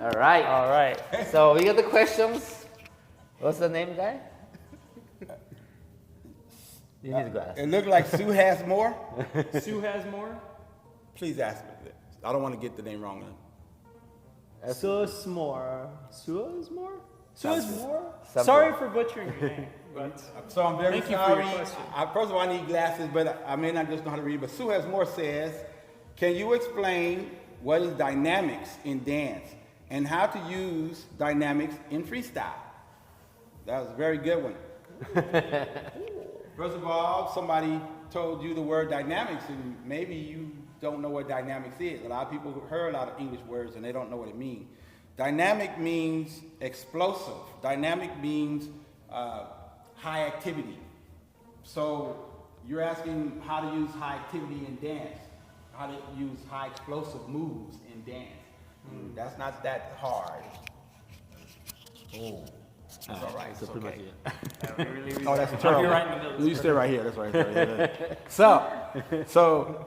All right. So we got the questions. What's the name, guy? You need glasses. It looked like Sue has more. Sue has more? Please ask me. I don't want to get the name wrong. Susmore. Suasmore? Suasmore? Something. Sorry for butchering your name. But So I'm very Thank you for sorry. your question. First of all, I need glasses, but I may not just know how to read. But Sue has more says, can you explain what is dynamics in dance and how to use dynamics in freestyle? That was a very good one. First of all, somebody told you the word dynamics, and maybe you don't know what dynamics is. A lot of people heard a lot of English words and they don't know what it means. Dynamic means explosive. Dynamic means high activity. So you're asking how to use high activity in dance, how to use high explosive moves in dance. That's not that hard. Oh, that's all right. It's okay. Oh, that's terrible. You're right in the middle. You stay right here. That's right. So,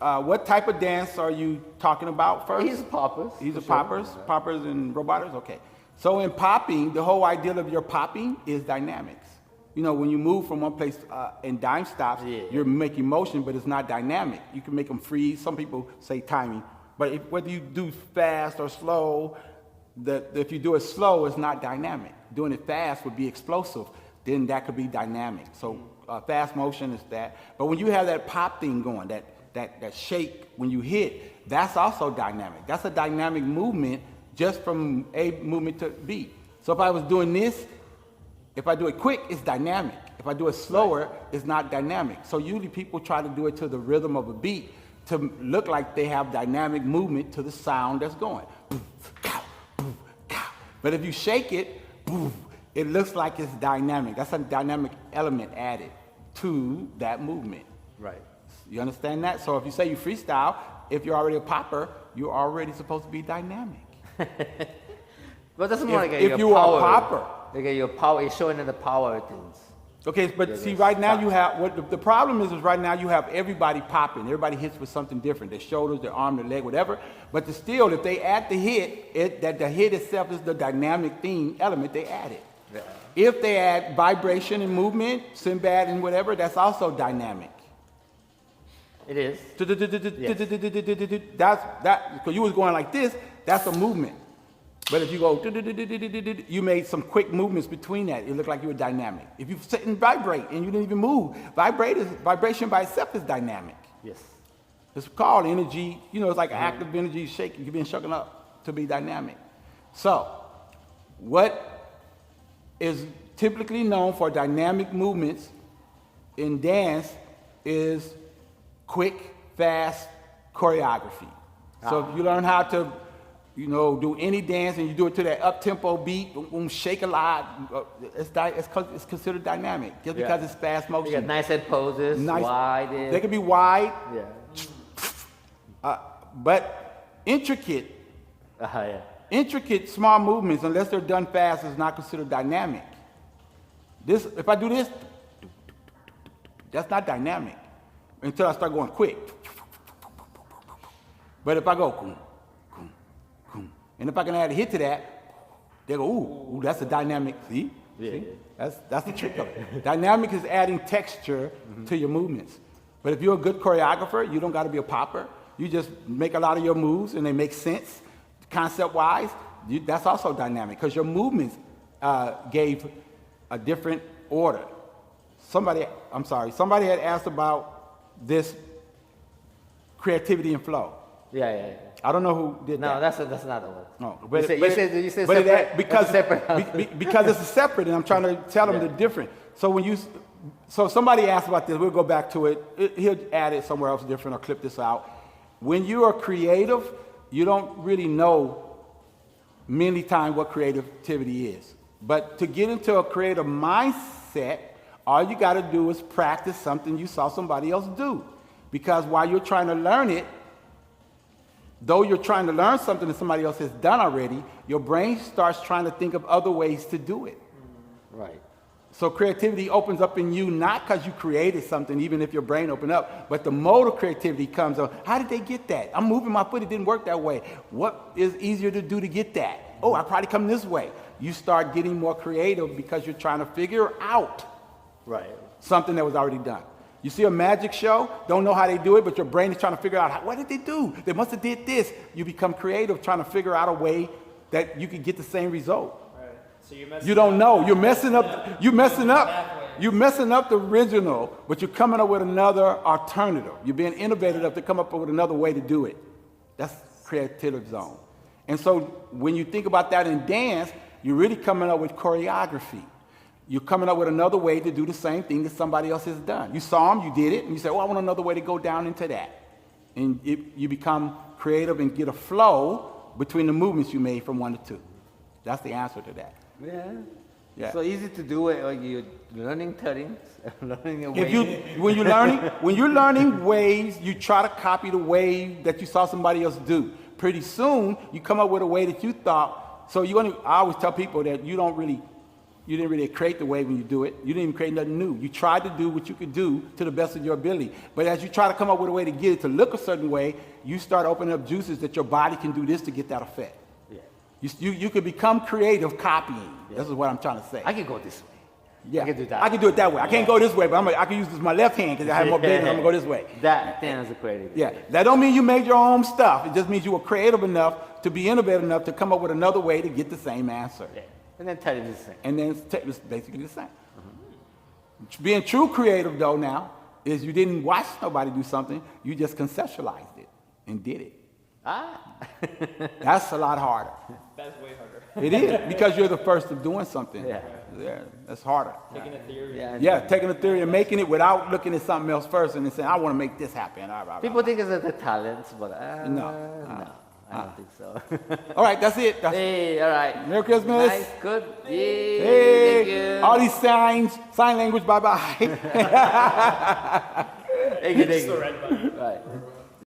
what type of dance are you talking about first? He's poppers. These are poppers, poppers and robotics. Okay. So in popping, the whole idea of your popping is dynamics. You know, when you move from one place in dime stops, you're making motion, but it's not dynamic. You can make them freeze. Some people say timing, but whether you do fast or slow, if you do it slow, it's not dynamic. Doing it fast would be explosive. Then that could be dynamic. So fast motion is that. But when you have that pop thing going, that shake when you hit, that's also dynamic. That's a dynamic movement just from A movement to B. So if I was doing this, if I do it quick, it's dynamic. If I do it slower, it's not dynamic. So usually people try to do it to the rhythm of a beat to look like they have dynamic movement to the sound that's going. But if you shake it, it looks like it's dynamic. That's a dynamic element added to that movement. Right. You understand that? So if you say you freestyle, if you're already a popper, you're already supposed to be dynamic. But that's more like if you are a popper. Like your power is showing the power things. Okay, but see, right now you have, the problem is right now you have everybody popping. Everybody hits with something different, their shoulders, their arm, their leg, whatever. But still, if they add the hit, that the hit itself is the dynamic thing element they added. Yeah. If they add vibration and movement, Sinbad and whatever, that's also dynamic. It is. That's that, because you was going like this, that's a movement. But if you go, you made some quick movements between that. It looked like you were dynamic. If you sit and vibrate and you didn't even move, vibration by itself is dynamic. Yes. It's called energy. You know, it's like active energy shaking. You've been shaken up to be dynamic. So, what is typically known for dynamic movements in dance is quick, fast choreography. So if you learn how to do any dance and you do it to that up-tempo beat, shake a lot, it's considered dynamic just because it's fast motion. You got nice head poses, wide. They can be wide, Yeah. but intricate small movements, unless they're done fast, is not considered dynamic. If I do this, that's not dynamic until I start going quick. But if I go, and if I can add a hit to that, they go, ooh, that's a dynamic. See? That's the trick of it. Dynamic is adding texture to your movements. But if you're a good choreographer, you don't got to be a popper. You just make a lot of your moves and they make sense concept-wise. That's also dynamic because your movements gave a different order. Somebody had asked about this creativity and flow. Yeah. I don't know who did that. No, that's not the one. No, you said separate. Because it's a separate, and I'm trying to tell them the difference. So somebody asked about this. We'll go back to it. He'll add it somewhere else different or clip this out. When you are creative, you don't really know many times what creativity is. But to get into a creative mindset, all you got to do is practice something you saw somebody else do. Because while you're trying to learn it, though you're trying to learn something that somebody else has done already, your brain starts trying to think of other ways to do it. Right. So creativity opens up in you not because you created something, even if your brain opened up, but the mode of creativity comes on. How did they get that? I'm moving my foot. It didn't work that way. What is easier to do to get that? Oh, I probably come this way. You start getting more creative because you're trying to figure out something that was already done. You see a magic show, don't know how they do it, but your brain is trying to figure out, what did they do? They must have did this. You become creative trying to figure out a way that you could get the same result. So You don't know. You're messing up. You're messing up the original, but you're coming up with another alternative. You're being innovative enough to come up with another way to do it. That's creative zone. And so when you think about that in dance, you're really coming up with choreography. You're coming up with another way to do the same thing that somebody else has done. You saw them, you did it, and you say, I want another way to go down into that. And you become creative and get a flow between the movements you made from one to two. That's the answer to that. Yeah. So easy to do it when you're learning turns, learning a wave. When you're learning waves, you try to copy the wave that you saw somebody else do. Pretty soon, you come up with a way that you thought. So I always tell people that you didn't really create the wave when you do it. You didn't even create nothing new. You tried to do what you could do to the best of your ability. But as you try to come up with a way to get it to look a certain way, you start opening up juices that your body can do this to get that effect. You can become creative copying. This is what I'm trying to say. I can go this way. Yeah. I can do that. I can do it that way. I can't go this way, but I can use my left hand because I have more business. I'm going to go this way. That is a creative. Yeah. That don't mean you made your own stuff. It just means you were creative enough to be innovative enough to come up with another way to get the same answer. Yeah. And then tell it the same. And then it's basically the same. Being true creative, though, now, is you didn't watch nobody do something. You just conceptualized it and did it. That's a lot harder. That's way harder. It is, because you're the first of doing something. Yeah, that's harder. Taking a theory. Yeah, taking a theory and making it without looking at something else first and then saying, I want to make this happen. People think it's the talents, but no, I don't think so. All right, that's it. Hey, all right. Merry Christmas. Nice, good. Yay, Hey, thank you. all these sign language, bye-bye. Thank you, thank you. Right button. Right.